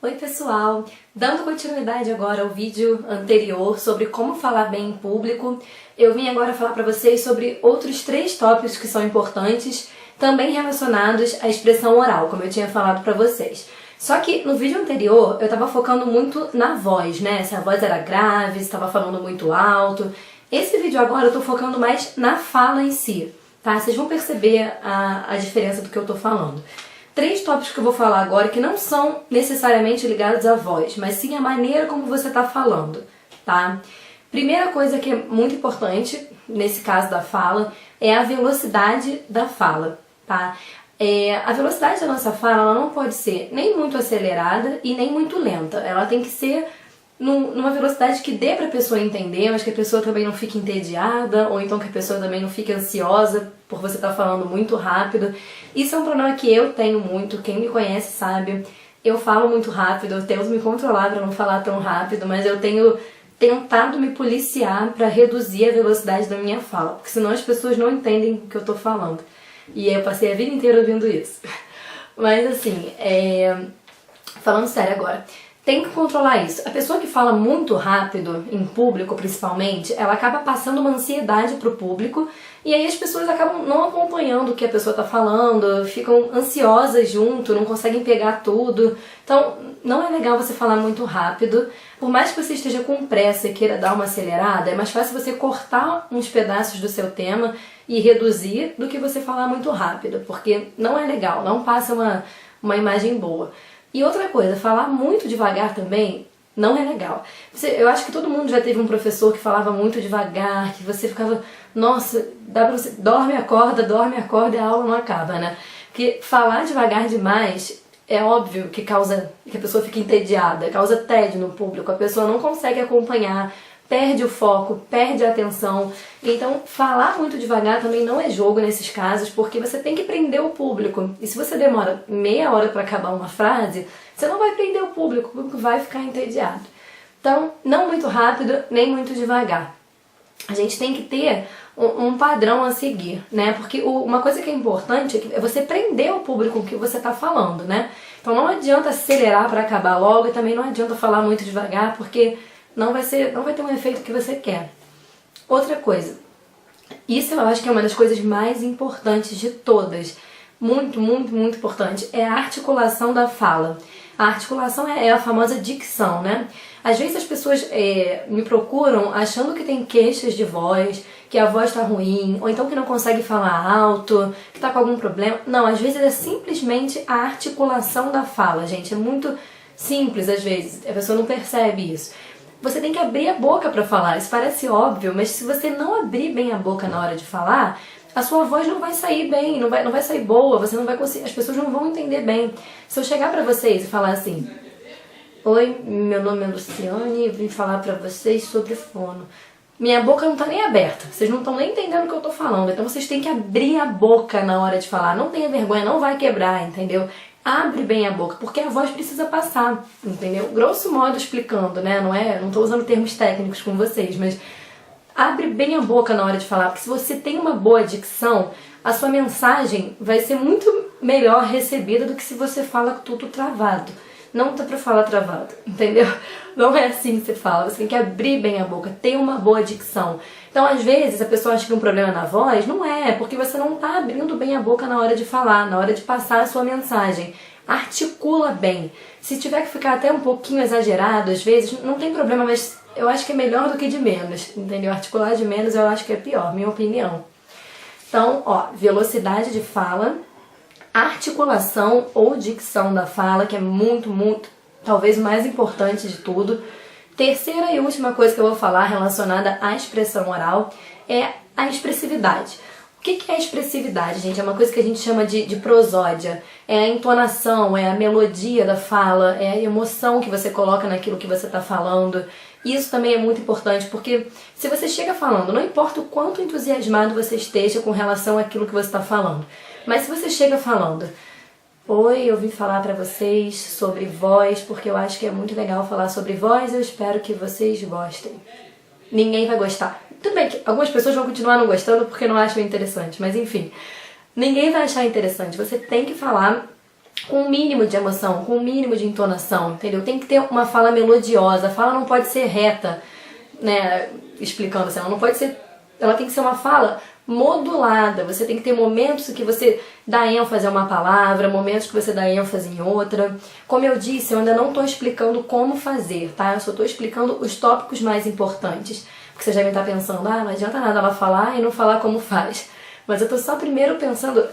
Oi pessoal, dando continuidade agora ao vídeo anterior sobre como falar bem em público, eu vim agora falar para vocês sobre outros 3 tópicos que são importantes, também relacionados à expressão oral, como eu tinha falado para vocês. Só que no vídeo anterior eu estava focando muito na voz, né? Se a voz era grave, se estava falando muito alto. Esse vídeo agora eu estou focando mais na fala em si, tá? Vocês vão perceber a diferença do que eu estou falando. 3 tópicos que eu vou falar agora que não são necessariamente ligados à voz, mas sim à maneira como você está falando, tá? Primeira coisa que é muito importante, nesse caso da fala, é a velocidade da fala, tá? A velocidade da nossa fala ela não pode ser nem muito acelerada e nem muito lenta. Ela tem que ser numa velocidade que dê pra pessoa entender, mas que a pessoa também não fique entediada, ou então que a pessoa também não fique ansiosa por você estar falando muito rápido. Isso é um problema que eu tenho muito, quem me conhece sabe. Eu falo muito rápido, eu tento me controlar pra não falar tão rápido, mas eu tenho tentado me policiar pra reduzir a velocidade da minha fala, porque senão as pessoas não entendem o que eu tô falando. E eu passei a vida inteira ouvindo isso. Mas assim, falando sério agora, tem que controlar isso. A pessoa que fala muito rápido, em público principalmente, ela acaba passando uma ansiedade pro público e aí as pessoas acabam não acompanhando o que a pessoa tá falando, ficam ansiosas junto, não conseguem pegar tudo. Então, não é legal você falar muito rápido. Por mais que você esteja com pressa e queira dar uma acelerada, é mais fácil você cortar uns pedaços do seu tema e reduzir do que você falar muito rápido, porque não é legal, não passa uma imagem boa. E outra coisa, falar muito devagar também não é legal. Eu acho que todo mundo já teve um professor que falava muito devagar, que você ficava, nossa, dá pra você, dorme, acorda e a aula não acaba, né? Porque falar devagar demais é óbvio que causa que a pessoa fica entediada, causa tédio no público, a pessoa não consegue acompanhar, perde o foco, perde a atenção. Então, falar muito devagar também não é jogo nesses casos, porque você tem que prender o público. E se você demora meia hora para acabar uma frase, você não vai prender o público vai ficar entediado. Então, não muito rápido, nem muito devagar. A gente tem que ter um padrão a seguir, né? Porque uma coisa que é importante é você prender o público com o que você está falando, né? Então, não adianta acelerar para acabar logo e também não adianta falar muito devagar, porque não vai ter um efeito que você quer. Outra coisa, isso eu acho que é uma das coisas mais importantes de todas, muito, muito, muito importante, é a articulação da fala. A articulação é a famosa dicção, né? Às vezes as pessoas me procuram achando que tem queixas de voz, que a voz tá ruim, ou então que não consegue falar alto, que tá com algum problema. Não, às vezes é simplesmente a articulação da fala, gente. É muito simples às vezes, a pessoa não percebe isso. Você tem que abrir a boca para falar, isso parece óbvio, mas se você não abrir bem a boca na hora de falar, a sua voz não vai sair bem, não vai sair boa, você não vai conseguir, as pessoas não vão entender bem. Se eu chegar para vocês e falar assim: oi, meu nome é Luciane e vim falar para vocês sobre fono. Minha boca não tá nem aberta, vocês não estão nem entendendo o que eu tô falando, então vocês têm que abrir a boca na hora de falar, não tenha vergonha, não vai quebrar, entendeu? Abre bem a boca, porque a voz precisa passar, entendeu? Grosso modo explicando, né? Não tô usando termos técnicos com vocês, mas abre bem a boca na hora de falar, porque se você tem uma boa dicção, a sua mensagem vai ser muito melhor recebida do que se você fala tudo travado. Não dá pra falar travado, entendeu? Não é assim que você fala, você tem que abrir bem a boca, ter uma boa dicção. Então, às vezes, a pessoa acha que é um problema na voz, não é, porque você não tá abrindo bem a boca na hora de falar, na hora de passar a sua mensagem. Articula bem. Se tiver que ficar até um pouquinho exagerado, às vezes, não tem problema, mas eu acho que é melhor do que de menos, entendeu? Articular de menos eu acho que é pior, minha opinião. Então, ó, velocidade de fala, articulação ou dicção da fala, que é muito, muito, talvez o mais importante de tudo. Terceira e última coisa que eu vou falar relacionada à expressão oral é a expressividade. O que é expressividade, gente? É uma coisa que a gente chama de prosódia. É a entonação, é a melodia da fala, é a emoção que você coloca naquilo que você está falando. Isso também é muito importante, porque se você chega falando, não importa o quanto entusiasmado você esteja com relação àquilo que você está falando, mas se você chega falando: oi, eu vim falar pra vocês sobre voz, porque eu acho que é muito legal falar sobre voz, eu espero que vocês gostem. Ninguém vai gostar. Tudo bem que algumas pessoas vão continuar não gostando porque não acham interessante, mas enfim, ninguém vai achar interessante. Você tem que falar com um mínimo de emoção, com um mínimo de entonação, entendeu? Tem que ter uma fala melodiosa, a fala não pode ser reta, né? Explicando assim, ela não pode ser, ela tem que ser uma fala modulada. Você tem que ter momentos que você dá ênfase a uma palavra, momentos que você dá ênfase em outra. Como eu disse, eu ainda não estou explicando como fazer, tá? Eu só estou explicando os tópicos mais importantes. Porque você já devem estar pensando, não adianta nada ela falar e não falar como faz. Mas eu estou só primeiro pensando,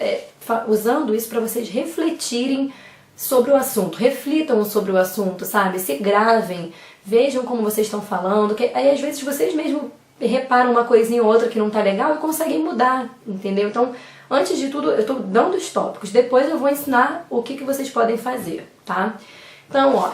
usando isso para vocês refletirem sobre o assunto. Reflitam sobre o assunto, sabe? Se gravem, vejam como vocês estão falando, que aí às vezes vocês mesmos reparam uma coisinha ou outra que não tá legal e conseguem mudar, entendeu? Então, antes de tudo, eu estou dando os tópicos, depois eu vou ensinar o que vocês podem fazer, tá? Então, ó,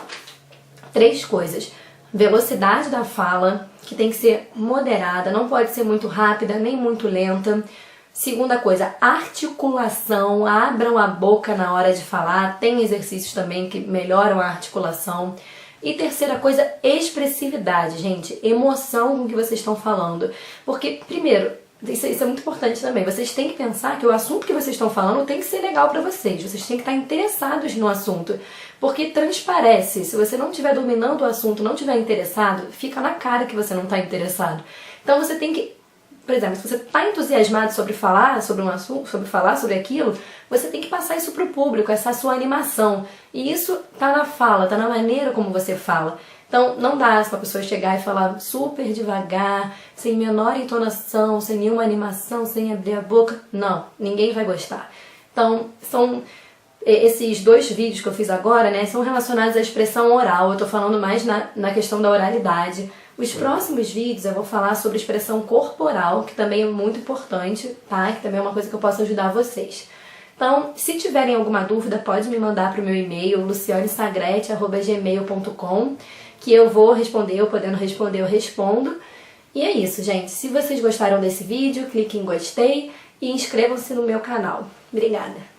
3 coisas. Velocidade da fala, que tem que ser moderada, não pode ser muito rápida, nem muito lenta. Segunda coisa, articulação, abram a boca na hora de falar, tem exercícios também que melhoram a articulação. E terceira coisa, expressividade, gente, emoção com o que vocês estão falando. Porque, primeiro, isso é muito importante também, vocês têm que pensar que o assunto que vocês estão falando tem que ser legal pra vocês têm que estar interessados no assunto. Porque transparece, se você não estiver dominando o assunto, não estiver interessado, fica na cara que você não está interessado. Então você tem que, por exemplo, se você está entusiasmado sobre falar sobre um assunto, sobre falar sobre aquilo, você tem que passar isso para o público, essa sua animação. E isso tá na fala, tá na maneira como você fala. Então não dá para a pessoa chegar e falar super devagar, sem menor entonação, sem nenhuma animação, sem abrir a boca. Não, ninguém vai gostar. Então esses 2 vídeos que eu fiz agora, né, são relacionados à expressão oral. Eu tô falando mais na questão da oralidade. Os próximos vídeos eu vou falar sobre expressão corporal, que também é muito importante, tá? Que também é uma coisa que eu posso ajudar vocês. Então, se tiverem alguma dúvida, pode me mandar para o meu e-mail, lucianesagrete@gmail.com, que eu vou responder, eu podendo responder, eu respondo. E é isso, gente. Se vocês gostaram desse vídeo, clique em gostei e inscrevam-se no meu canal. Obrigada!